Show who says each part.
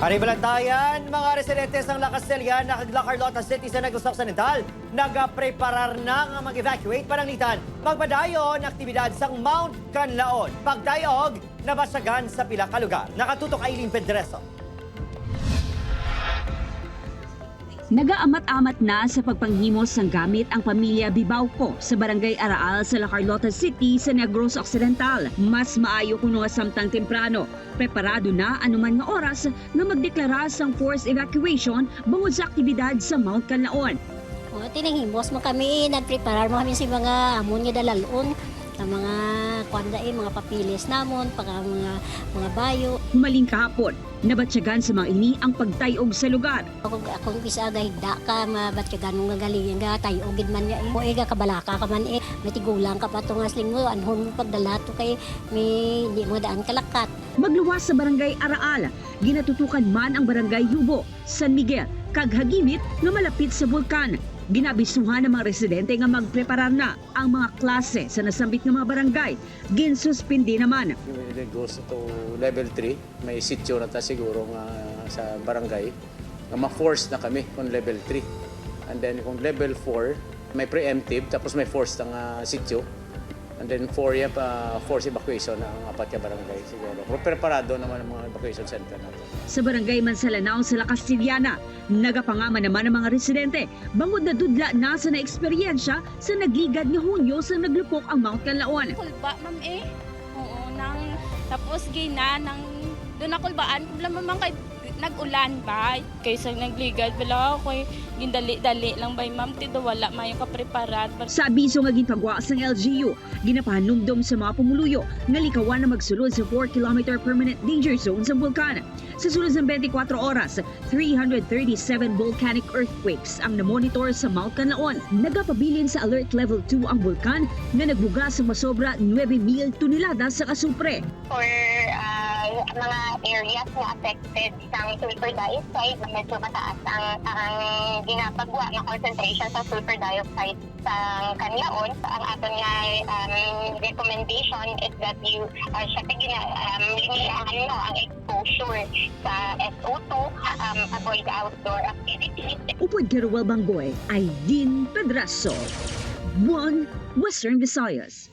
Speaker 1: Haribalantayan, mga residentes ng La Castellan na La Carlota City sa Negros Occidental, nagapreparar na nga mag-evacuate pananglitan. Magpadayon ng aktibidad sa Mount Canlaon. Pagdayog, nabasagan sa pila ka lugar. Nakatutok Aileen Pedreso.
Speaker 2: Nagaamat-amat na sa pagpanghimos ng gamit ang pamilya Bibauco sa Barangay Araal sa La Carlota City sa Negros Occidental. Mas maayo kuno nga samtang temprano. Preparado na anuman nga oras nga magdeklara sang forced evacuation bangod sa aktibidad sa Mount Canlaon.
Speaker 3: Tinanghimos mo kami, nagpreparar mo kami sa mga amon nga dalalon, sa mga mga papilis namon, mga bayo.
Speaker 2: Humaling kahapon, nabatsyagan sa mga ini ang pagtayog sa lugar.
Speaker 3: Akong bisa gahigda ka, mabatsyagan mo nga galing nga, tayogid man niya. Ega kabalaka ka man may tigulang ka pa ito nga sling mo, anhon mo pagdala to kay may hindi mo daan kalakat.
Speaker 2: Magluwas sa Barangay Araal, ginatutukan man ang Barangay Yubo, San Miguel, kaghagimit nga malapit sa bulkan. Ginabisuhan ng mga residente nga magpreparar na ang mga klase sa nasambit ng mga barangay. Ginsuspindi naman.
Speaker 4: It goes to level 3. May sityo na ta siguro nga sa barangay. Ma-force na kami kung level 3. And then kung level 4, may preemptive tapos may force na sityo. And then 4 yan pa force evacuation ng apat ka barangay siguro. Pero preparado naman ang mga evacuation center natin.
Speaker 2: Sa Barangay Mansalanao sa La Castellana, nagapangama naman ang mga residente. Bangod na dudla na sa na-eksperyensya sa nagligad nga Hunyo sa naglupok ang Mount Canlaon.
Speaker 5: Kulba, ma'am Oo, tapos gina, doon na kulbaan. Problema man kay nag-ulan ba? Kaysa nagligad, wala ako gindali-dali lang ba, ma'am? Tido wala mayong kapreparar.
Speaker 2: Sa abiso nga ginpagwa sa LGU, ginapahanumdom sa mga pumuluyo nga likawan na magsulod sa 4-kilometer permanent danger zone sa bulkan. Sa sulod ng 24 oras, 337 volcanic earthquakes ang namonitor sa Mount Canlaon. Nagapabilin sa alert level 2 ang bulkan na nagbuga sa masobra 9,000 tonelada sa kasupre.
Speaker 6: For mga areas na affected sa sulfur dioxide, medyo mataas ang ginapagwa na concentration sa sulfur dioxide sa Canlaon. Ang aton nga recommendation is that you limitahan mo ang exposure sa SO2, avoid outdoor activities.
Speaker 2: Upod Caruel Bangoy, Aileen Pedraso, 1 Western Visayas.